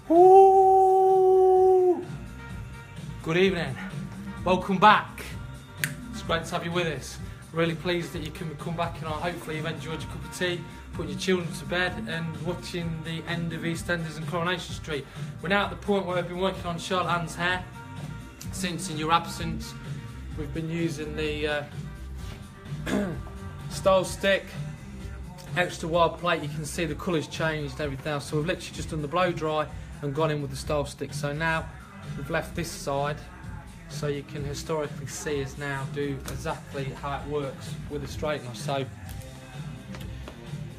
Ooh. Good evening, welcome back. It's great to have you with us. Really pleased that you can come back, and hopefully you've enjoyed your cup of tea, putting your children to bed and watching the end of EastEnders and Coronation Street. We're now at the point where we've been working on Charlotte Ann's hair since in your absence. We've been using the style stick, extra wide plate. You can see the colours changed and everything else. So we've literally just done the blow dry and gone in with the style stick. So now we've left this side so you can historically see us now do exactly how it works with the straightener. So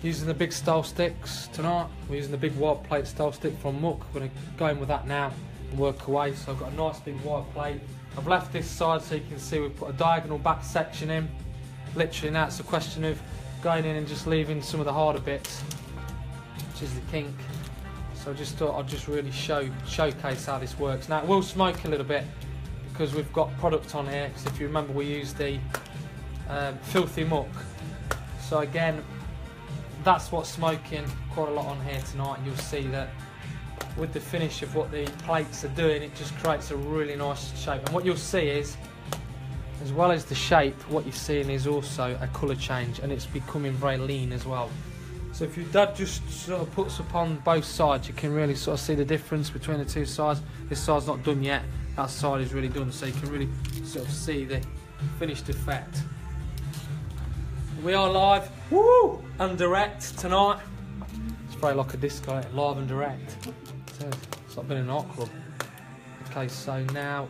using the big style sticks tonight, we're using the big wide plate style stick from Muck. We're going to go in with that now and work away. So I've got a nice big wide plate. I've left this side so you can see we've put a diagonal back section in. Literally now it's a question of going in and just leaving some of the harder bits, which is the kink. So I just thought I'd just really showcase how this works. Now it will smoke a little bit because we've got product on here, because if you remember we used the filthy muck. So again, that's what's smoking quite a lot on here tonight, and you'll see that with the finish of what the plates are doing, it just creates a really nice shape. And what you'll see is, as well as the shape, what you're seeing is also a colour change, and it's becoming very lean as well. So if your dad just sort of puts upon both sides, you can really sort of see the difference between the two sides. This side's not done yet, that side is really done, so you can really sort of see the finished effect. We are live, woo, and direct tonight. It's very like a disco, live and direct. It's like being in an art club. Okay, so now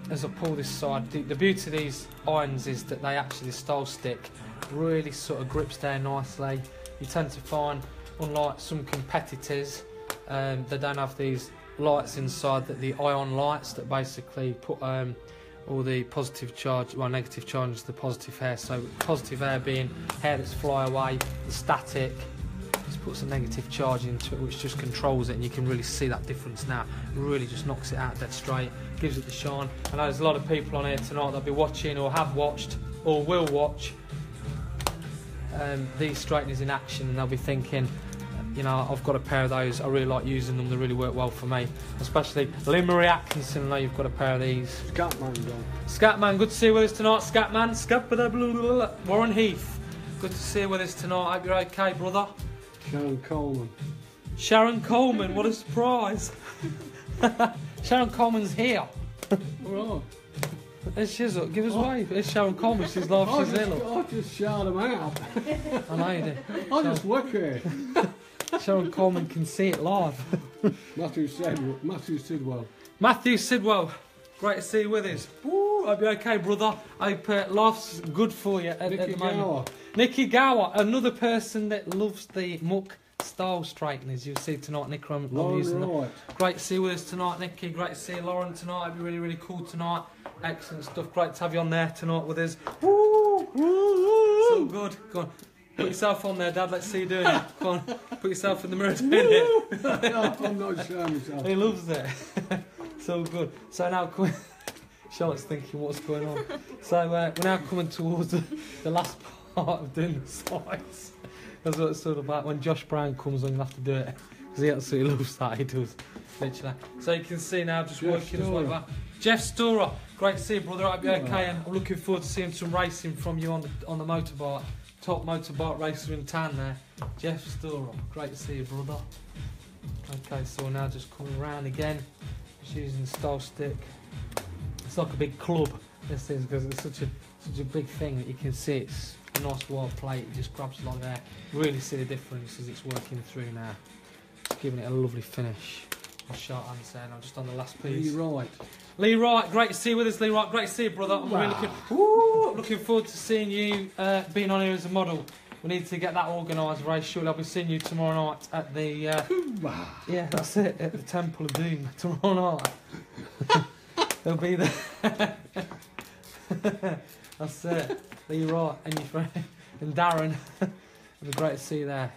as I pull this side, the beauty of these irons is that they actually, the style stick really sort of grips down nicely. You tend to find, unlike some competitors, they don't have these lights inside, that the ion lights that basically put all the positive charge, well, negative charge into the positive hair. So positive hair being hair that's fly away, the static, just puts a negative charge into it, which just controls it, and you can really see that difference now. It really just knocks it out dead straight, gives it the shine. I know there's a lot of people on here tonight that'll be watching, or have watched, or will watch these straighteners in action, and they'll be thinking, you know, I've got a pair of those, I really like using them, they really work well for me. Especially Lynn-Marie Atkinson, I know you've got a pair of these. Scatman, John. Scatman, good to see you with us tonight, Scatman. Warren Heath, good to see you with us tonight, I hope you're okay, brother. Sharon Coleman. Sharon Coleman, what a surprise. Sharon Coleman's here. Right. There's Shizzle, give us a wave. There's Sharon Coleman, she's live, she's here. I just shout them out. I know you did. I just work here. Sharon Coleman can see it live. Matthew Sidwell. Matthew Sidwell, great to see you with us. Woo, hope you're okay, brother. Hope life's good for you at the moment. Nikki Gower, another person that loves the muck style straighteners. You'll see tonight, Nick, I'm using them. Great to see you with us tonight, Nikki. Great to see you, Lauren, tonight. It'll be really, really cool tonight. Excellent stuff. Great to have you on there tonight with us. Woo, woo, so good. Go on. Put yourself on there, Dad. Let's see you doing it. Come on. Put yourself in the mirror doing it. No, I'm not showing myself. He loves it. So good. So now, Charlotte's thinking, what's going on? So we're now coming towards the last part of doing the sides. That's what it's sort of about. When Josh Brown comes on, you'll have to do it, because he absolutely loves that. He does, literally. So you can see now, just working his way back. Jeff Storer, great to see you, brother. I hope you're okay, and I'm looking forward to seeing some racing from you on the motorbike. Top motorbike racer in town there, Jeff Storer. Great to see you, brother. Okay, so we're now just coming around again, just using the style stick. It's like a big club, this is, because it's such a big thing that you can see. It's a nice wide plate. It just grabs a lot there. Really see the difference as it's working through now. It's giving it a lovely finish. I'll shout and say, I'm just on the last piece. Lee Wright, great to see you with us, Lee Wright. Great to see you, brother. I'm really looking forward to seeing you being on here as a model. We need to get that organised very shortly. I'll be seeing you tomorrow night at the yeah, that's it, at the Temple of Doom tomorrow night. They'll be there. That's it. Lee Wright and your friend and Darren. It'll be great to see you there.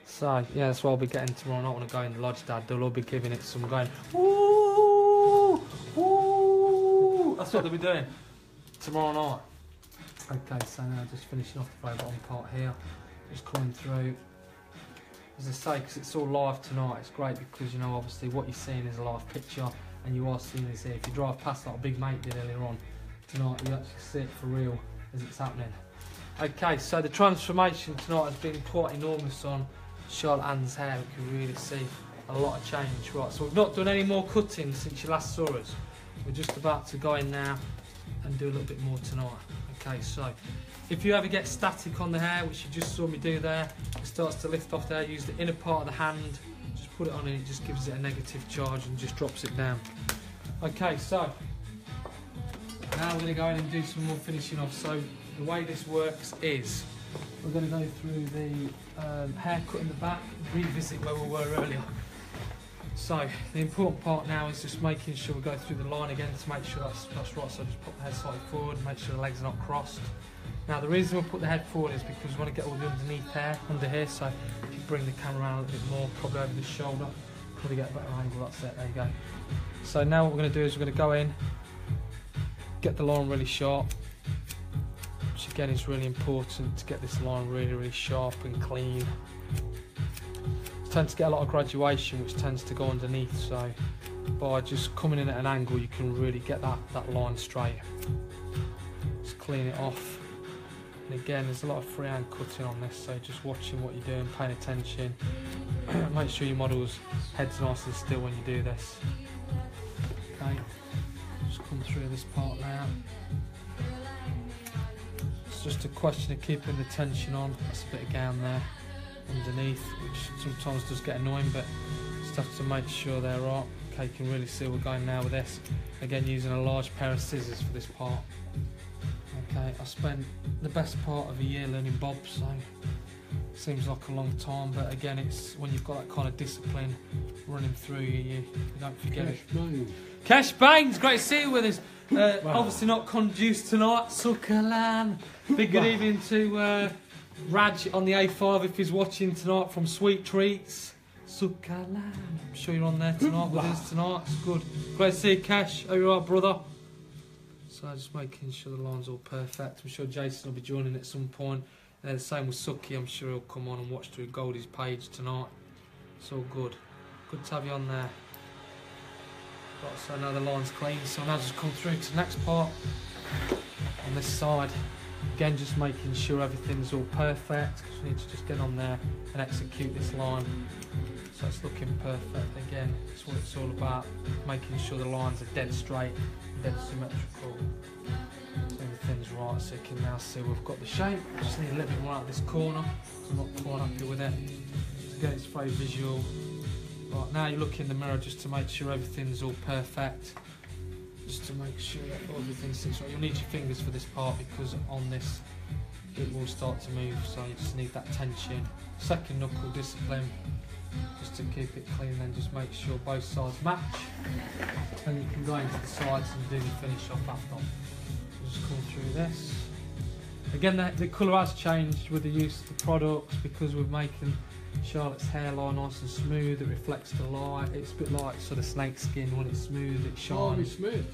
So yeah, that's what I'll be getting tomorrow night when I go in the lodge, Dad. They'll all be giving it some going. Ooh, ooh. That's what they'll be doing tomorrow night. Okay, so now just finishing off the very bottom part here. Just coming through. as I say, because it's all live tonight, it's great because, you know, obviously what you're seeing is a live picture and you are seeing this here. If you drive past like a big mate did earlier on tonight, you actually see it for real as it's happening. Okay, so the transformation tonight has been quite enormous on Charlotte Ann's hair. We can really see a lot of change. Right, so we've not done any more cutting since you last saw us. We're just about to go in now and do a little bit more tonight. Okay, so if you ever get static on the hair, which you just saw me do there, it starts to lift off there, use the inner part of the hand, just put it on and it just gives it a negative charge and just drops it down. Okay, so now we're going to go in and do some more finishing off. So the way this works is we're going to go through the haircut in the back, revisit where we were earlier. So the important part now is just making sure we go through the line again to make sure that's right. So just put the head slightly forward, make sure the legs are not crossed. Now the reason we put the head forward is because we want to get all the underneath hair under here. So if you bring the camera around a little bit more, probably over the shoulder, probably get a better angle. That's it. There you go. So now what we're going to do is we're going to go in, get the line really sharp, which again is really important to get this line really sharp and clean. Tends to get a lot of graduation, which tends to go underneath, so by just coming in at an angle you can really get that line straight. Just clean it off, and again there's a lot of freehand cutting on this, so just watching what you're doing, paying attention. Make sure your model's head's nice and still when you do this. Okay, just come through this part now. It's just a question of keeping the tension on. That's a bit of gown there underneath, which sometimes does get annoying, but just have to make sure they're right. Okay, you can really see we're going now with this. Again, using a large pair of scissors for this part. Okay, I spent the best part of a year learning bob, so seems like a long time, but again, it's when you've got that kind of discipline running through you don't forget it. Cash Baines, great to see you with us. Obviously not conduced tonight, Suckerland. Big good evening to Raj on the A5 if he's watching tonight from Sweet Treats. Suckerland. I'm sure you're on there tonight with us tonight. It's good. Great to see you, Cash. Are you alright, brother? So just making sure the line's all perfect. I'm sure Jason will be joining at some point. The same with Suki. I'm sure he'll come on and watch through Goldie's page tonight. It's all good. Good to have you on there. Right, so now the line's clean. So now just come through to the next part on this side. Again, just making sure everything's all perfect, because we need to just get on there and execute this line so it's looking perfect. Again, that's what it's all about, making sure the lines are dead straight and dead symmetrical, so everything's right. So you can now see we've got the shape. Just need a little bit more out of this corner, so I'm not quite happy with it. So again, it's very visual. Right, now you look in the mirror just to make sure everything's all perfect. Just to make sure that everything sits right. You'll need your fingers for this part because on this it will start to move, so you just need that tension. Second knuckle discipline, just to keep it clean, and then just make sure both sides match. Then you can go into the sides and do the finish off after. So just come through this. Again, the colour has changed with the use of the products because we're making Charlotte's hairline nice and smooth. It reflects the light. It's a bit like sort of snake skin. When it's smooth, it shines. Harvey Smith.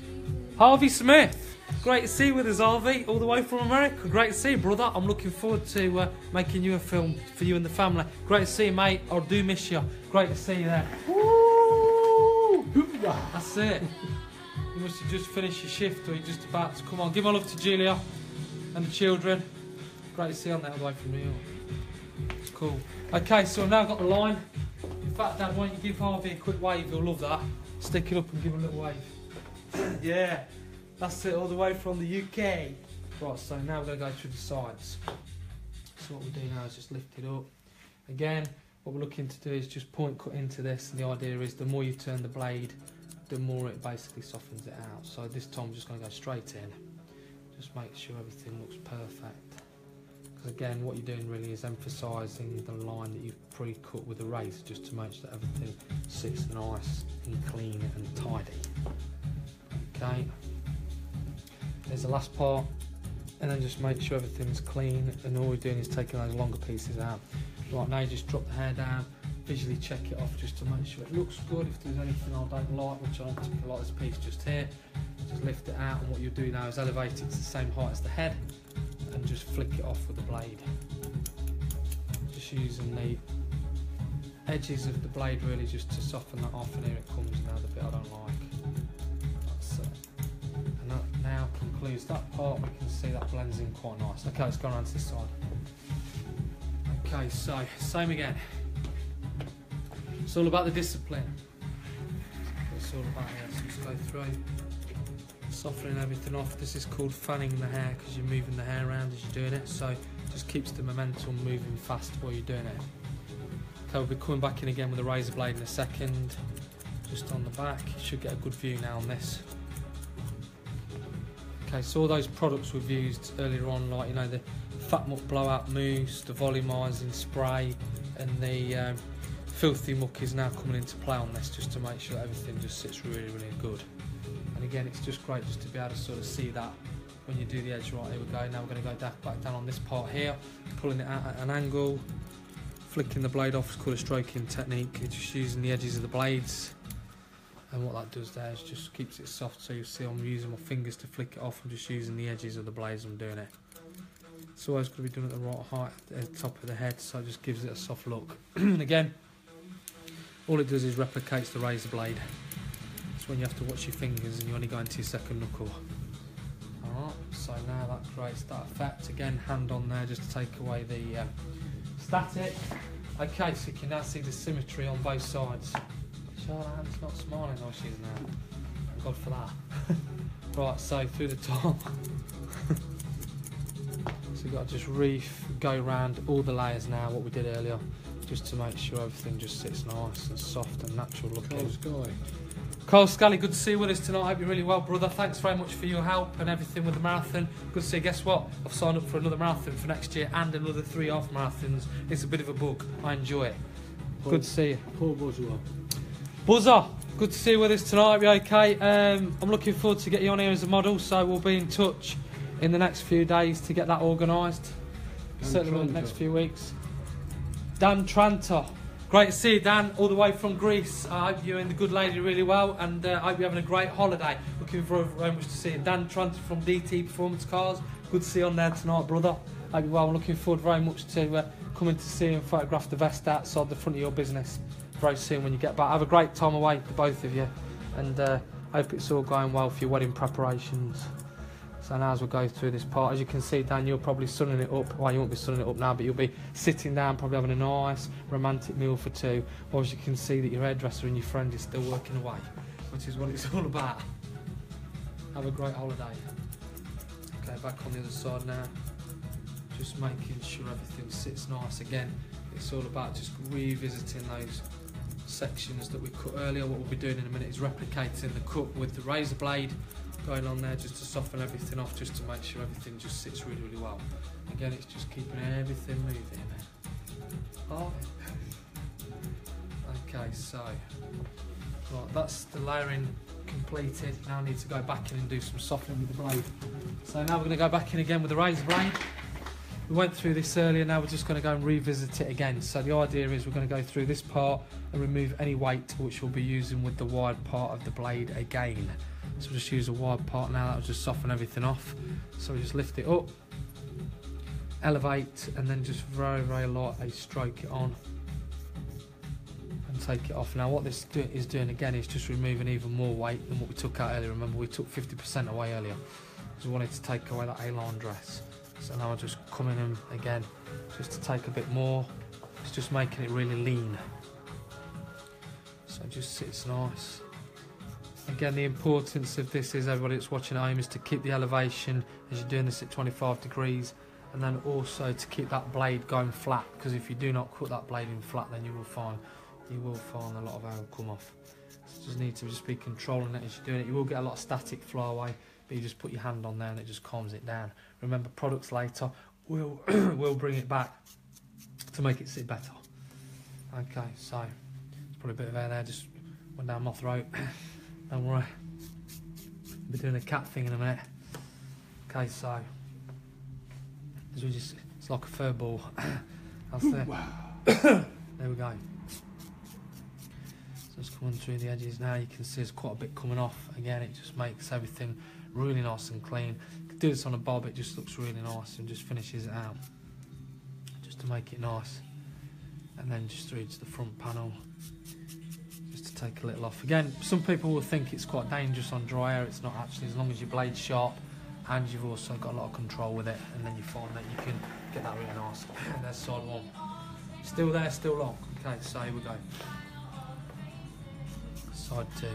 Harvey Smith, great to see you with us, Harvey, all the way from America. Great to see you, brother. I'm looking forward to making you a film for you and the family. Great to see you, mate. I do miss you. Great to see you there. Woo! That's it. You must have just finished your shift, or you're just about to come on. Give my love to Julia and the children. Great to see you on there all the way from New York. It's cool. Okay, so I've now got the line. In fact, Dad, why don't you give Harvey a quick wave? He'll love that. Stick it up and give him a little wave. Yeah, that's it, all the way from the UK. Right, so now we're going to go through the sides. So what we'll do now is just lift it up. Again, what we're looking to do is just point cut into this, and the idea is the more you turn the blade, the more it basically softens it out. So this time I'm just going to go straight in. Just make sure everything looks perfect. Again, what you're doing really is emphasising the line that you've pre-cut with the razor, just to make sure that everything sits nice and clean and tidy. Okay, there's the last part, and then just make sure everything's clean, and all we're doing is taking those longer pieces out. Right, now you just drop the hair down, visually check it off just to make sure it looks good. If there's anything I don't like, which I don't particularly like this piece just here, just lift it out, and what you'll do now is elevate it to the same height as the head and just flick it off with the blade. Just using the edges of the blade really just to soften that off, and here it comes now, the bit I don't like. That's it. And that now concludes that part. We can see that blends in quite nice. Okay, let's go around to this side. Okay, so same again. It's all about the discipline. It's all about here. So just go through, softening everything off. This is called fanning the hair because you're moving the hair around as you're doing it. So it just keeps the momentum moving fast while you're doing it. Okay, we'll be coming back in again with a razor blade in a second. Just on the back, you should get a good view now on this. Okay, so all those products we've used earlier on, like the Fat Muck Blowout Mousse, the Volumising Spray, and the Filthy Muck is now coming into play on this, just to make sure everything just sits really, really good. And again, it's just great just to be able to sort of see that when you do the edge. Right, here we go. Now we're going to go back down on this part here, pulling it out at an angle, flicking the blade off. It's called a stroking technique. It's just using the edges of the blades. And what that does there is just keeps it soft, so you see I'm using my fingers to flick it off. I'm just using the edges of the blades I'm doing it. It's always going to be done at the right height at the top of the head, so it just gives it a soft look. And again, all it does is replicates the razor blade. It's when you have to watch your fingers and you only go into your second knuckle. Alright, so now that creates that effect. Again, hand on there just to take away the static. Okay, so you can now see the symmetry on both sides. Charlotte's not smiling, oh she's now. Thank God for that. Right, so through the top. So you've got to just go around all the layers now, what we did earlier, just to make sure everything just sits nice and soft and natural looking. Cole Scully. Cole Scully, good to see you with us tonight. I hope you're really well, brother. Thanks very much for your help and everything with the marathon. Good to see you. Guess what? I've signed up for another marathon for next year and another 3 half marathons. It's a bit of a bug. I enjoy it. Good to see you. Paul Boswell. Buzzer, good to see you with us tonight. Be okay. I'm looking forward to get you on here as a model, so we'll be in touch in the next few days to get that organised. Certainly in the next few weeks. Dan Tranter, great to see you, Dan, all the way from Greece. I hope you're in the good lady really well, and I hope you're having a great holiday. Looking forward very much to see you. Dan Tranter from DT Performance Cars, good to see you on there tonight, brother. I hope you're well. I'm looking forward very much to coming to see you and photograph the vest outside the front of your business very soon when you get back. Have a great time away, the both of you, and hope it's all going well for your wedding preparations. So now as we go through this part, as you can see, Dan, you're probably sunning it up. Well, you won't be sunning it up now, but you'll be sitting down, probably having a nice romantic meal for two. Or as you can see that your hairdresser and your friend is still working away, which is what it's all about. Have a great holiday. Okay, back on the other side now. Just making sure everything sits nice. Again, it's all about just revisiting those sections that we cut earlier. What we'll be doing in a minute is replicating the cut with the razor blade going on there, just to soften everything off, just to make sure everything just sits really, really well. Again, it's just keeping everything moving. Oh. Okay, so right, that's the layering completed. Now I need to go back in and do some softening with the blade. So now we're going to go back in again with the razor blade. We went through this earlier, now we're just going to go and revisit it again. So the idea is we're going to go through this part and remove any weight, which we'll be using with the wide part of the blade again. So we'll just use a wide part now, that will just soften everything off. So we just lift it up, elevate, and then just very, very lightly stroke it on and take it off. Now what this is doing again is just removing even more weight than what we took out earlier. Remember, we took 50% away earlier, because we wanted to take away that A-line dress. So now I'll just come in and again, just to take a bit more. It's just making it really lean. So it just sits nice. Again, the importance of this is, everybody that's watching at home, is to keep the elevation as you're doing this at 25 degrees, and then also to keep that blade going flat, because if you do not cut that blade in flat, then you will find a lot of hair will come off. So you just need to just be controlling it as you're doing it. You will get a lot of static fly away, but you just put your hand on there and it just calms it down. Remember, products later will will bring it back to make it sit better. Okay, so there's probably a bit of hair there just went down my throat. Don't worry, I'll be doing a cat thing in a minute. Okay, so it's like a fur ball. That's it. Wow. There we go. So it's coming through the edges now. You can see there's quite a bit coming off. Again, it just makes everything really nice and clean. You can do this on a bob, it just looks really nice, and just finishes it out just to make it nice. and then just through to the front panel, just to take a little off. Again, some people will think it's quite dangerous on dry air. It's not actually, as long as your blade's sharp and you've also got a lot of control with it, and then you find that you can get that really nice. And there's side one. Still there, still long. Okay, so here we go. Side two.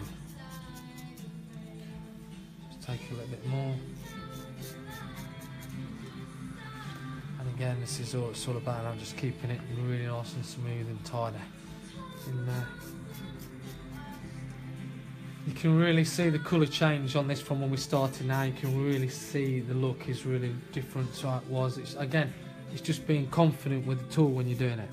Just take a little bit more. And again, this is all it's all about. I'm just keeping it really nice and smooth and tidy in there. You can really see the colour change on this from when we started now. You can really see the look is really different to how it was. It's just being confident with the tool when you're doing it.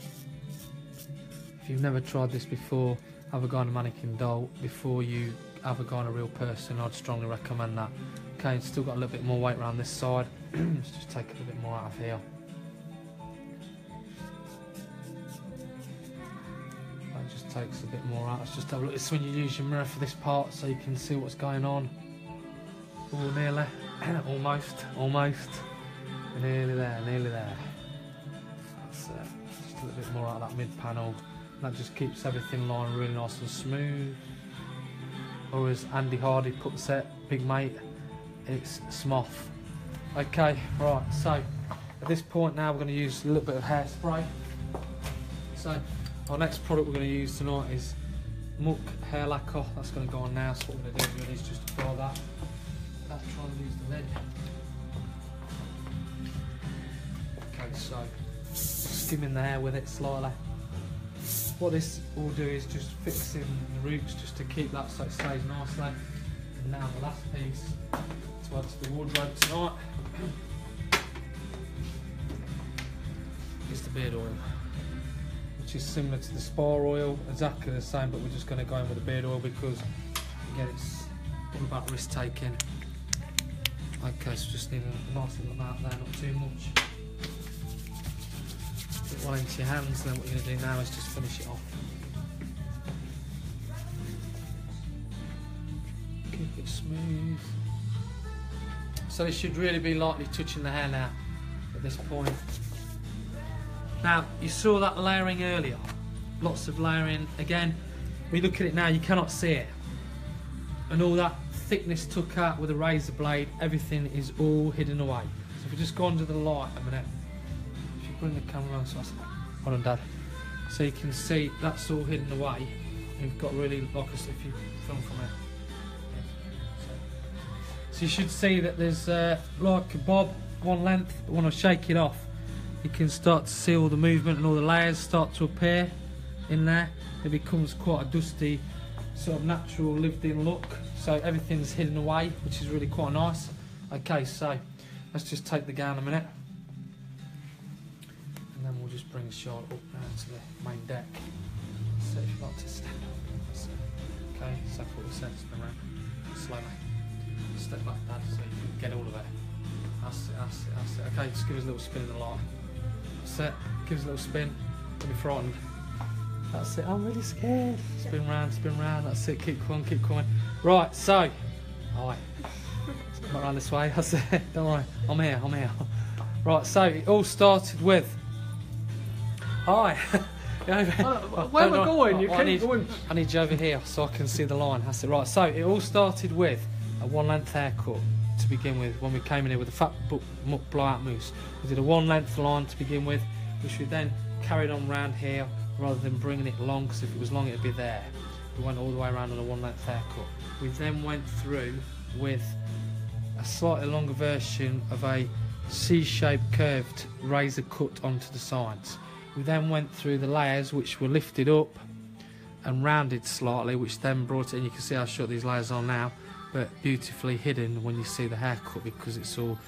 If you've never tried this before, have a go on a mannequin doll before you have a go on a real person. I'd strongly recommend that. Okay, it's still got a little bit more weight around this side. Let's just take a little bit more out of here. That just takes a bit more out. Let's just have a look. It's when you use your mirror for this part so you can see what's going on. Oh, nearly. almost. Nearly there, nearly there. That's just a little bit more out of that mid panel. That just keeps everything lying really nice and smooth. Or as Andy Hardy puts it, big mate, it's smoth. Okay, right, so at this point now we're going to use a little bit of hairspray. So our next product we're going to use tonight is Muck hair lacquer. That's going to go on now, so what we're going to do really is just apply that. Let's try and use the lid. Okay, so skimming the hair with it slightly. What this will do is just fix in the roots just to keep that so it stays nicely. And now the last piece to add to the wardrobe tonight is the beard oil, which is similar to the spar oil, exactly the same, but we're just going to go in with the beard oil because again it's all about risk taking. Okay, so just need a nice little amount there, not too much. Put it well into your hands, and then what you're going to do now is just finish it off. Keep it smooth. So it should really be lightly touching the hair now at this point. Now, you saw that layering earlier. Lots of layering. Again, when you look at it now, you cannot see it. And all that thickness took out with a razor blade, everything is all hidden away. So if we just go under the light a minute, if you bring the camera on, so hold on, Dad. So you can see that's all hidden away. You've got really, like I said, if you film from it. So you should see that there's like a bob, one length, but when I shake it off, you can start to see all the movement and all the layers start to appear in there. It becomes quite a dusty, sort of natural lived-in look. So everything's hidden away, which is really quite nice. Okay, so let's just take the gown a minute. And then we'll just bring Charlotte up now to the main deck. So if you'd like to stand up. So, okay, so what we said, spin around. Slowly. Step back, Dad, so you can get all of it. That's it, that's it, that's it. Okay, just give us a little spin in the light. That's it, give us a little spin. Don't be frightened. That's it, I'm really scared. Spin round, that's it, keep coming. Right, so, alright, come around this way, that's it, don't worry, I'm here. Right, so it all started with, alright. Where we're going, you keep going. I need you over here so I can see the line, that's it. Right, so it all started with a one length haircut to begin with when we came in here with a fat muck blowout mousse. We did a one length line to begin with, which we then carried on round here rather than bringing it long, because if it was long it'd be there. We went all the way around on a one length haircut. We then went through with a slightly longer version of a C-shaped curved razor cut onto the sides. We then went through the layers which were lifted up and rounded slightly, which then brought it in. You can see how short these layers are now, but beautifully hidden when you see the haircut because it's all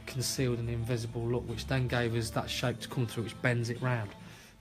concealed in the invisible look, which then gave us that shape to come through, which bends it round.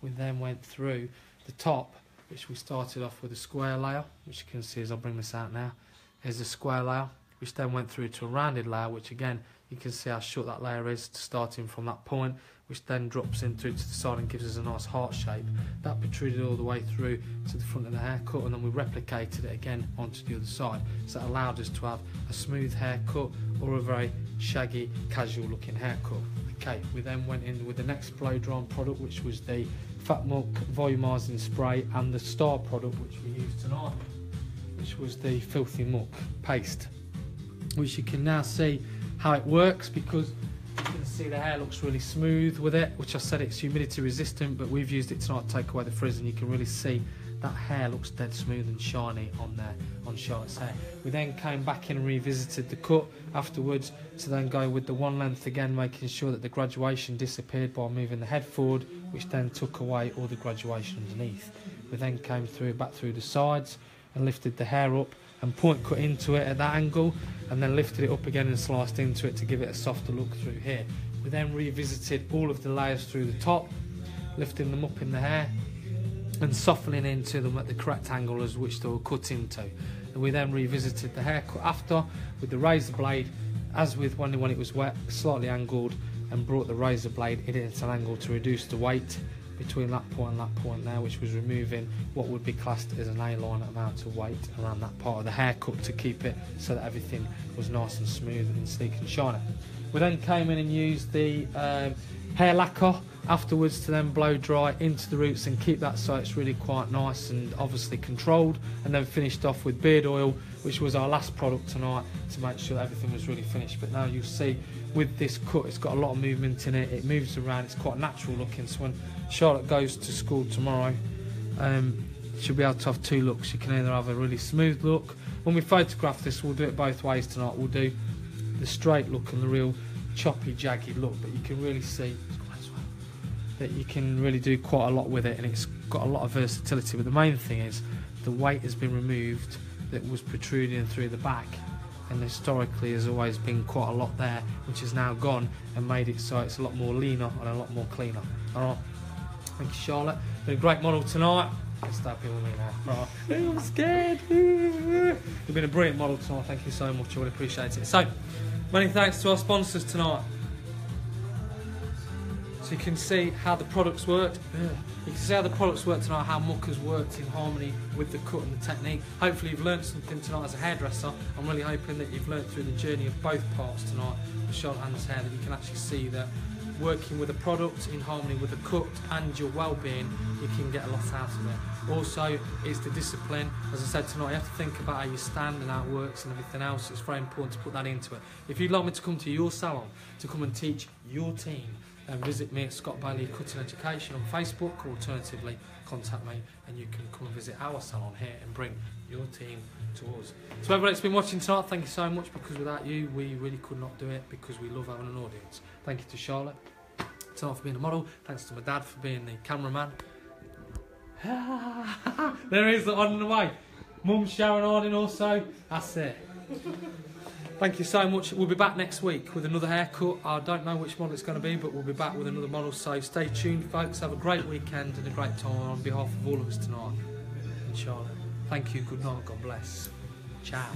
We then went through the top, which we started off with a square layer, which you can see as I'll bring this out now. Here's a square layer, which then went through to a rounded layer, which again, you can see how short that layer is starting from that point, which then drops in through to the side and gives us a nice heart shape. That protruded all the way through to the front of the haircut, and then we replicated it again onto the other side. So that allowed us to have a smooth haircut or a very shaggy, casual looking haircut. Okay, we then went in with the next blow drying product, which was the Fat Muck volumizing spray, and the star product which we used tonight, which was the Filthy Muck paste, which you can now see how it works, because you can see the hair looks really smooth with it, which I said it's humidity resistant, but we've used it tonight to take away the frizz, and you can really see that hair looks dead smooth and shiny on there, on Charlotte's hair. We then came back in and revisited the cut afterwards to then go with the one length again, making sure that the graduation disappeared by moving the head forward, which then took away all the graduation underneath. We then came through back through the sides and lifted the hair up and point cut into it at that angle, and then lifted it up again and sliced into it to give it a softer look through here. We then revisited all of the layers through the top, lifting them up in the hair and softening into them at the correct angle as which they were cut into. And we then revisited the haircut after with the razor blade, as with when it was wet, slightly angled, and brought the razor blade in at an angle to reduce the weight between that point and that point there, which was removing what would be classed as an A-line amount of weight around that part of the haircut to keep it so that everything was nice and smooth and sleek and shiny. We then came in and used the hair lacquer afterwards to then blow dry into the roots and keep that so it's really quite nice and obviously controlled, and then finished off with beard oil, which was our last product tonight, to make sure that everything was really finished. But now you'll see with this cut it's got a lot of movement in it, it moves around, it's quite natural looking, so when Charlotte goes to school tomorrow she'll be able to have two looks. You can either have a really smooth look, when we photograph this we'll do it both ways tonight, we'll do the straight look and the real choppy jagged look, but you can really see that you can really do quite a lot with it, and it's got a lot of versatility. But the main thing is the weight has been removed that was protruding through the back, and historically has always been quite a lot there, which is now gone and made it so it's a lot more leaner and a lot more cleaner. Alright, thank you Charlotte, been a great model tonight. Let's start being with me now. Right. I'm scared. You've been a brilliant model tonight, thank you so much, I really appreciate it. So many thanks to our sponsors tonight. So you can see how the products worked. You can see how the products work tonight, how Muck has worked in harmony with the cut and the technique. Hopefully you've learned something tonight as a hairdresser. I'm really hoping that you've learned through the journey of both parts tonight with Charlotte Ann's hair, that you can actually see that working with a product in harmony with the cut and your well-being, you can get a lot out of it. Also, it's the discipline. As I said tonight, you have to think about how you stand and how it works and everything else. It's very important to put that into it. If you'd like me to come to your salon to come and teach your team, then visit me at Scott Bailey Cutting Education on Facebook, or alternatively contact me and you can come and visit our salon here and bring your team to us. So everybody that's been watching tonight, thank you so much, because without you we really could not do it, because we love having an audience. Thank you to Charlotte tonight for being a model, thanks to my dad for being the cameraman. There he is, on the way. Mum showering on also, that's it. Thank you so much. We'll be back next week with another haircut. I don't know which model it's going to be, but we'll be back with another model. So stay tuned, folks. Have a great weekend and a great time on behalf of all of us tonight. And Charlotte, thank you. Good night. God bless. Ciao.